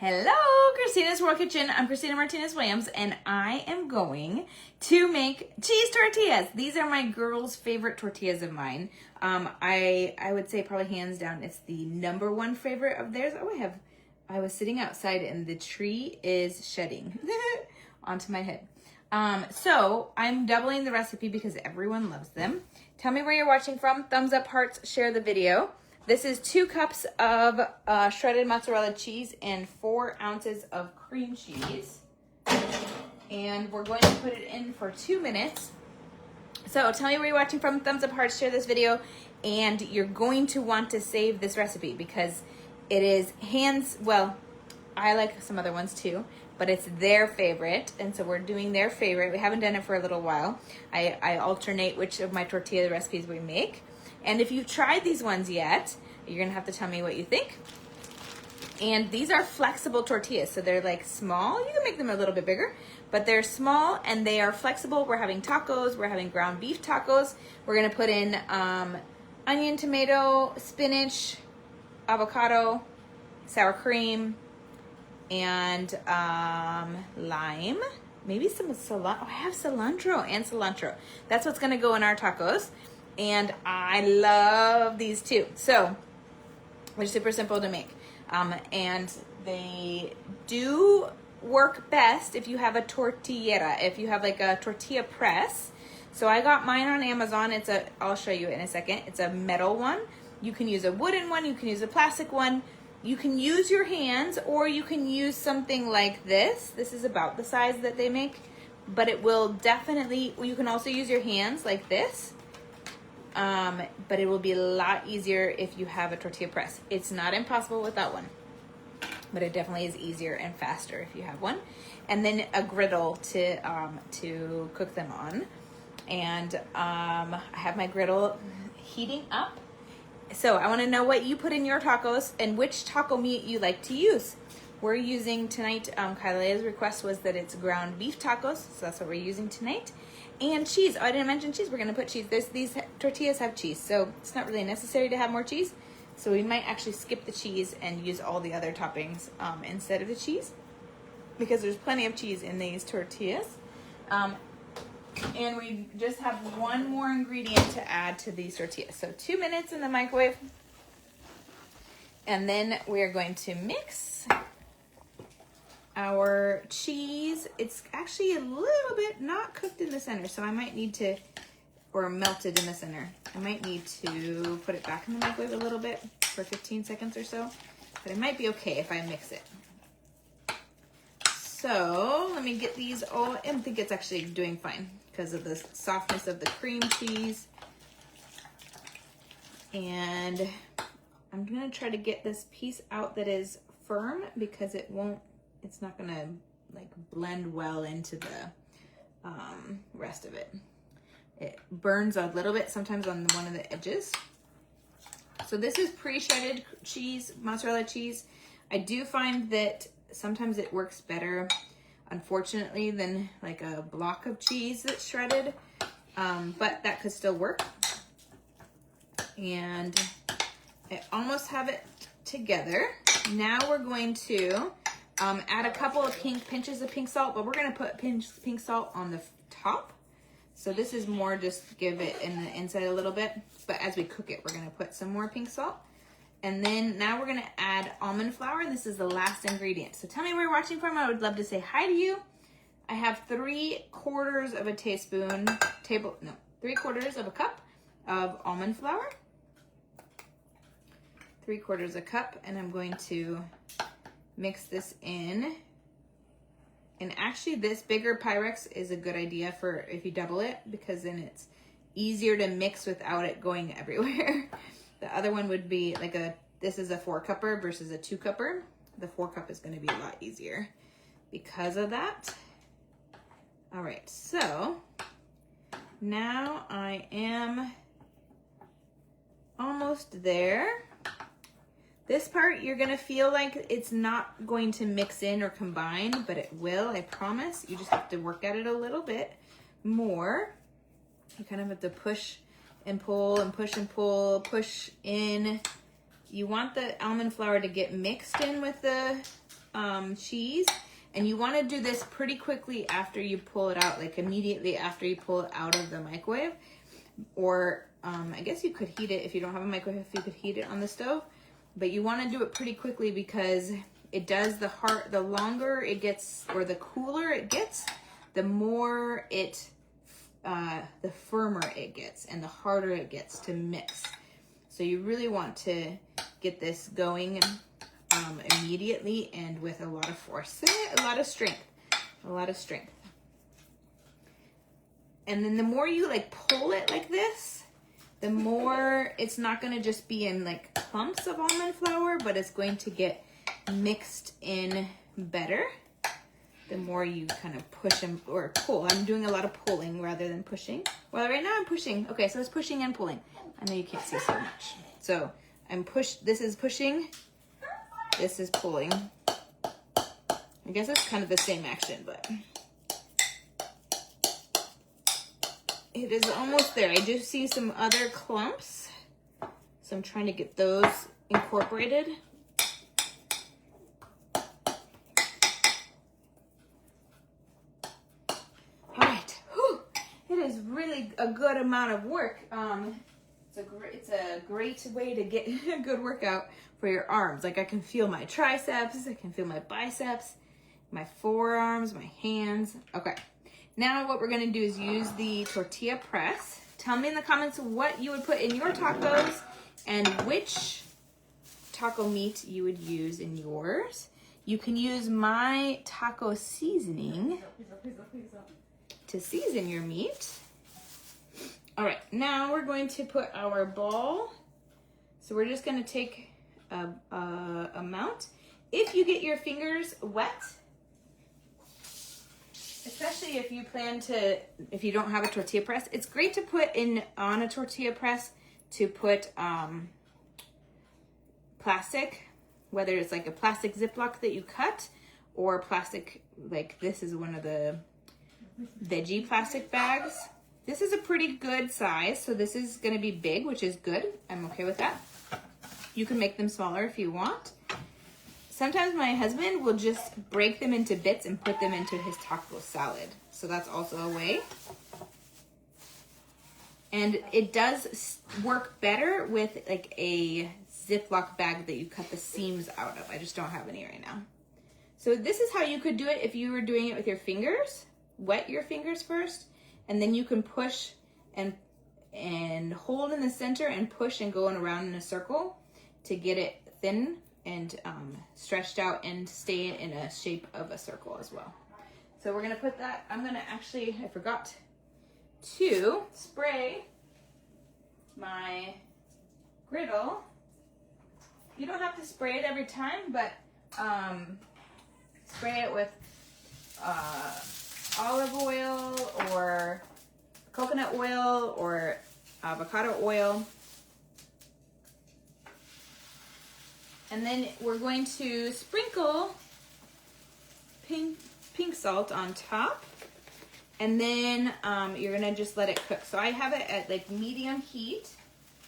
Hello, Christina's World Kitchen. I'm Christina Martinez-Williams, and I am going to make cheese tortillas. These are my girls' favorite tortillas of mine. I would say probably hands down, it's the number one favorite of theirs. Oh, I was sitting outside and the tree is shedding onto my head. So I'm doubling the recipe because everyone loves them. Tell me where you're watching from. Thumbs up, hearts, share the video. This is 2 cups of shredded mozzarella cheese and 4 ounces of cream cheese. And we're going to put it in for 2 minutes. So tell me where you're watching from. Thumbs up, hearts, share this video. And you're going to want to save this recipe because it is well, I like some other ones too, but it's their favorite. And so we're doing their favorite. We haven't done it for a little while. I alternate which of my tortilla recipes we make. And if you've tried these ones yet, you're gonna have to tell me what you think. And these are flexible tortillas, so they're like small. You can make them a little bit bigger, but they're small and they are flexible. We're having tacos, we're having ground beef tacos. We're gonna put in onion, tomato, spinach, avocado, sour cream, and lime. Maybe some cilantro. Oh, I have cilantro and cilantro. That's what's gonna go in our tacos. And I love these too. So they're super simple to make. And they do work best if you have a tortillera, if you have like a tortilla press. So I got mine on Amazon. I'll show you in a second. It's a metal one. You can use a wooden one. You can use a plastic one. You can use your hands or you can use something like this. This is about the size that they make, but it will definitely, you can also use your hands like this. But it will be a lot easier if you have a tortilla press. It's not impossible without one, but it definitely is easier and faster if you have one. And then a griddle to cook them on. And I have my griddle heating up. So I want to know what you put in your tacos and which taco meat you like to use. We're using tonight, Kylea's request was that it's ground beef tacos, so that's what we're using tonight. And cheese. Oh, I didn't mention cheese. We're going to put cheese. These tortillas have cheese, so it's not really necessary to have more cheese. So we might actually skip the cheese and use all the other toppings instead of the cheese because there's plenty of cheese in these tortillas. And we just have one more ingredient to add to these tortillas. So 2 minutes in the microwave. And then we're going to mix our cheese. It's actually a little bit not cooked in the center, so I might need to, or melted in the center. I might need to put it back in the microwave a little bit for 15 seconds or so, but it might be okay if I mix it. So let me get these all, I think it's actually doing fine because of the softness of the cream cheese. And I'm gonna try to get this piece out that is firm because it's not gonna like blend well into the rest of it. It burns a little bit sometimes on one of the edges. So this is pre-shredded cheese, mozzarella cheese. I do find that sometimes it works better, unfortunately, than like a block of cheese that's shredded, but that could still work. And I almost have it together. Now we're going to add a couple of pinches of pink salt, but we're gonna put pink salt on the top. So this is more just give it in the inside a little bit, but as we cook it, we're gonna put some more pink salt. And then now we're gonna add almond flour, and this is the last ingredient. So tell me where you're watching from. I would love to say hi to you. I have 3/4 of a teaspoon, 3/4 of a cup of almond flour. 3/4 a cup, and I'm going to mix this in. And actually this bigger Pyrex is a good idea for if you double it, because then it's easier to mix without it going everywhere. The other one would be like this is a 4-cupper versus a 2-cupper. The 4-cup is gonna be a lot easier because of that. All right, so now I am almost there. This part, you're gonna feel like it's not going to mix in or combine, but it will, I promise. You just have to work at it a little bit more. You kind of have to push and pull and push and pull, push in. You want the almond flour to get mixed in with the cheese. And you want to do this pretty quickly after you pull it out, like immediately after you pull it out of the microwave. Or I guess you could heat it if you don't have a microwave, you could heat it on the stove. But you want to do it pretty quickly because it does the longer it gets, or the cooler it gets, the more it, the firmer it gets and the harder it gets to mix. So you really want to get this going immediately and with a lot of force, a lot of strength. And then the more you like pull it like this, the more it's not going to just be in like clumps of almond flour, but it's going to get mixed in better. The more you kind of push and or pull. I'm doing a lot of pulling rather than pushing. Well, right now I'm pushing. Okay, so it's pushing and pulling. I know you can't see so much. So this is pushing, this is pulling. I guess it's kind of the same action, but it is almost there. I do see some other clumps, so I'm trying to get those incorporated. All right, whew. It is really a good amount of work. It's a great way to get a good workout for your arms. Like I can feel my triceps, I can feel my biceps, my forearms, my hands. Okay. Now what we're gonna do is use the tortilla press. Tell me in the comments what you would put in your tacos and which taco meat you would use in yours. You can use my taco seasoning to season your meat. All right, now we're going to put our ball. So we're just gonna take a amount. If you get your fingers wet, especially if you if you don't have a tortilla press, it's great to put on a tortilla press to put plastic, whether it's like a plastic Ziploc that you cut or plastic, like this is one of the veggie plastic bags. This is a pretty good size, so this is gonna be big, which is good. I'm okay with that. You can make them smaller if you want. Sometimes my husband will just break them into bits and put them into his taco salad. So that's also a way. And it does work better with like a Ziploc bag that you cut the seams out of. I just don't have any right now. So this is how you could do it if you were doing it with your fingers. Wet your fingers first, and then you can push and hold in the center and push and going around in a circle to get it thin and stretched out and stay in a shape of a circle as well. So we're gonna put that, I forgot to spray my griddle. You don't have to spray it every time, but spray it with olive oil or coconut oil or avocado oil. And then we're going to sprinkle pink salt on top. And then you're gonna just let it cook. So I have it at like medium heat.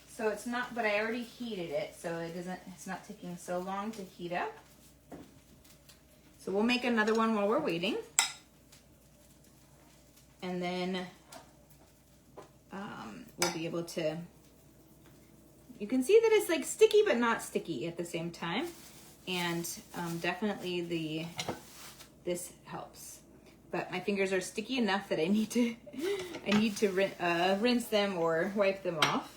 So it's not, but I already heated it. So it's not taking so long to heat up. So we'll make another one while we're waiting. And then we'll be able to, you can see that it's like sticky but not sticky at the same time. And definitely this helps. But my fingers are sticky enough that I need to rinse them or wipe them off.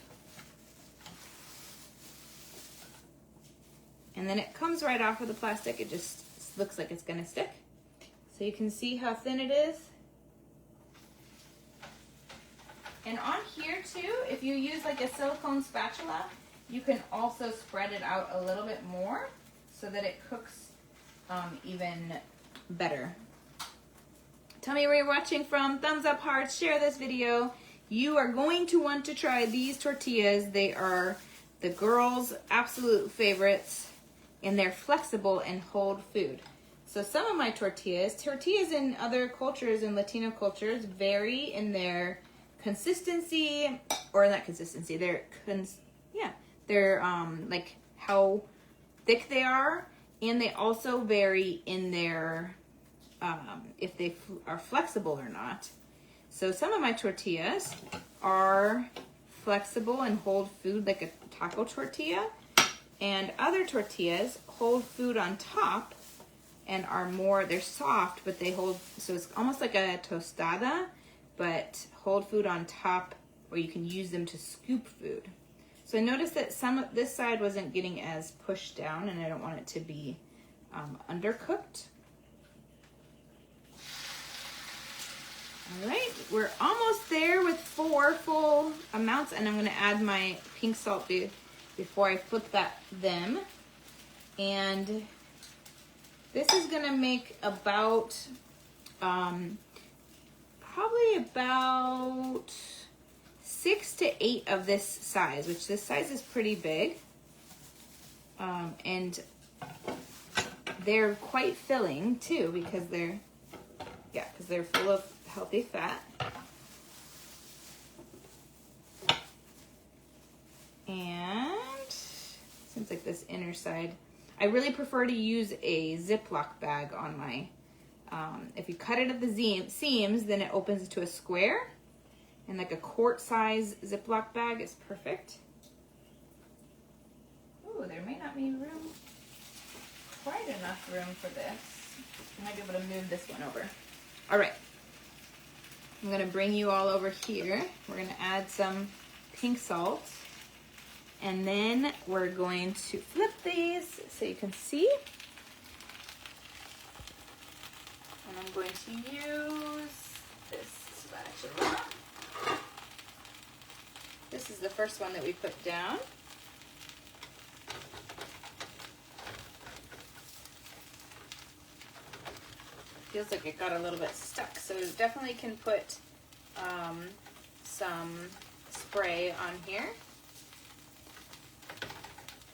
And then it comes right off of the plastic. It just looks like it's gonna stick. So you can see how thin it is. And on here too, if you use like a silicone spatula, you can also spread it out a little bit more so that it cooks even better. Tell me where you're watching from. Thumbs up, hearts, share this video. You are going to want to try these tortillas. They are the girls' absolute favorites, and they're flexible and hold food. So some of my tortillas in other cultures, in Latino cultures, vary in their consistency, or not consistency, they're like how thick they are And they also vary in their, if they are flexible or not. So some of my tortillas are flexible and hold food like a taco tortilla. And other tortillas hold food on top and are more, they're soft, but they hold, so it's almost like a tostada, but hold food on top, or you can use them to scoop food. So I noticed that some of this side wasn't getting as pushed down, and I don't want it to be undercooked. All right, we're almost there with 4 full amounts, and I'm going to add my pink salt before I flip them. And this is going to make about, probably about 6 to 8 of this size, which this size is pretty big. And they're quite filling too, because they're full of healthy fat. And seems like this inner side, I really prefer to use a Ziploc bag on my, if you cut it at the seams, then it opens to a square, and like a quart size Ziploc bag is perfect. Ooh, there may not be quite enough room for this. I might be able to move this one over. All right, I'm gonna bring you all over here. We're gonna add some pink salt, and then we're going to flip these so you can see. And I'm going to use this spatula. This is the first one that we put down. Feels like it got a little bit stuck, so you definitely can put some spray on here.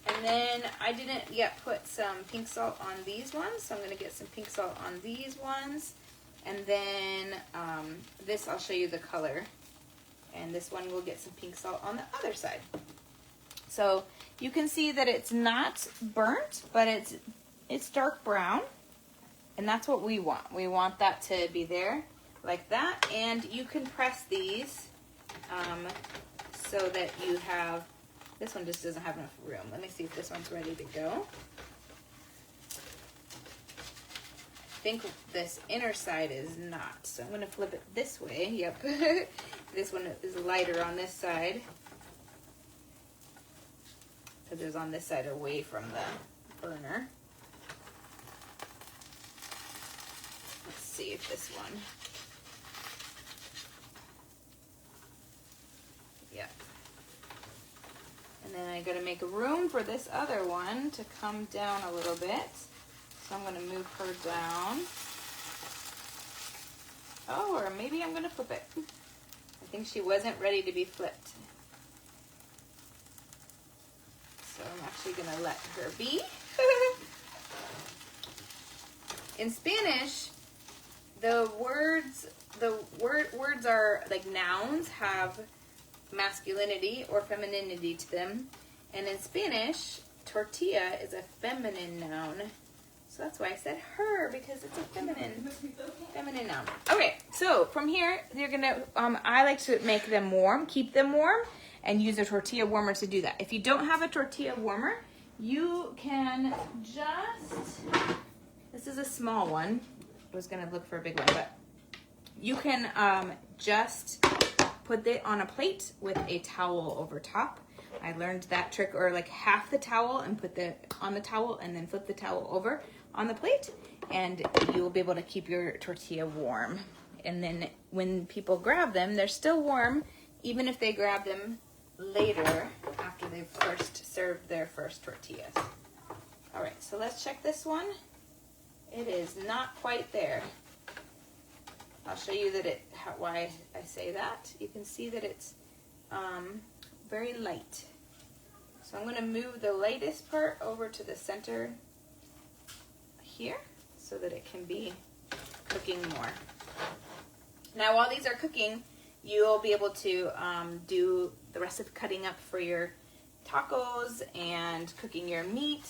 And then I didn't yet put some pink salt on these ones, so I'm going to get some pink salt on these ones. And then this, I'll show you the color. And this one will get some pink salt on the other side. So you can see that it's not burnt, but it's dark brown. And that's what we want. We want that to be there like that. And you can press these so that you have, this one just doesn't have enough room. Let me see if this one's ready to go. I think this inner side is not. So I'm gonna flip it this way. Yep. This one is lighter on this side, because it's on this side away from the burner. Let's see if this one. Yep. And then I gotta make room for this other one to come down a little bit. So I'm gonna move her down. Oh, or maybe I'm gonna flip it. I think she wasn't ready to be flipped. So I'm actually gonna let her be. In Spanish, the words are like nouns, have masculinity or femininity to them. And in Spanish, tortilla is a feminine noun. So that's why I said her, because it's a feminine noun. Okay, so from here, you're gonna, I like to make them warm, keep them warm, and use a tortilla warmer to do that. If you don't have a tortilla warmer, you can just, this is a small one. I was gonna look for a big one, but you can just put it on a plate with a towel over top. I learned that trick, or like half the towel and put on the towel and then flip the towel over on the plate, and you will be able to keep your tortilla warm. And then when people grab them, they're still warm, even if they grab them later after they've first served their first tortillas. All right, so let's check this one. It is not quite there. I'll show you that why I say that. You can see that it's very light. So I'm going to move the lightest part over to the center here so that it can be cooking more. Now while these are cooking, you'll be able to do the rest of cutting up for your tacos and cooking your meat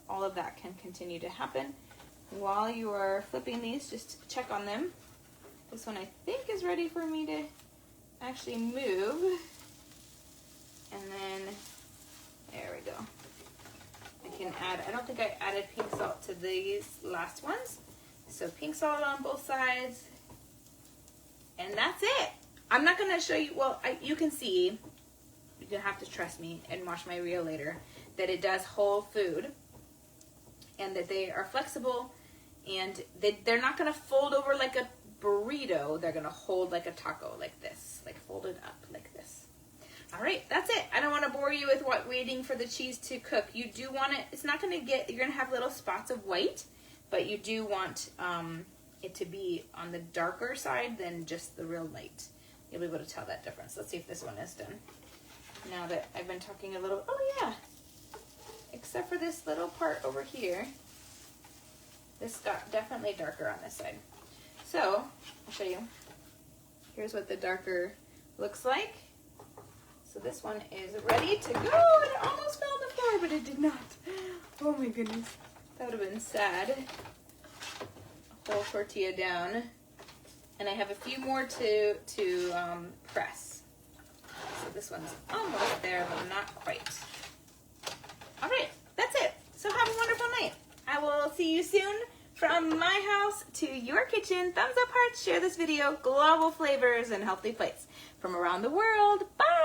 all of that can continue to happen. While you are flipping these, just check on them. This one I think is ready for me to actually move. And then, there we go. I can add, I don't think I added pink salt to these last ones. So pink salt on both sides. And that's it. I'm not gonna show you, well, you can see, you have to trust me and watch my reel later, that it does hold food and that they are flexible and they're not gonna fold over like a burrito. They're gonna hold like a taco, like this, like folded up like this. All right, that's it. I don't want to bore you with waiting for the cheese to cook. You do want it, it's not gonna get, you're gonna have little spots of white, but you do want it to be on the darker side than just the real light. You'll be able to tell that difference. Let's see if this one is done. Now that I've been talking a little, oh yeah, except for this little part over here. This got definitely darker on this side. So, I'll show you. Here's what the darker looks like. So this one is ready to go. It almost fell on the floor, but it did not. Oh my goodness. That would have been sad. A whole tortilla down. And I have a few more to press. So this one's almost there, but not quite. All right, that's it. So have a wonderful night. I will see you soon from my house to your kitchen. Thumbs up, hearts, share this video. Global flavors and healthy plates from around the world. Bye.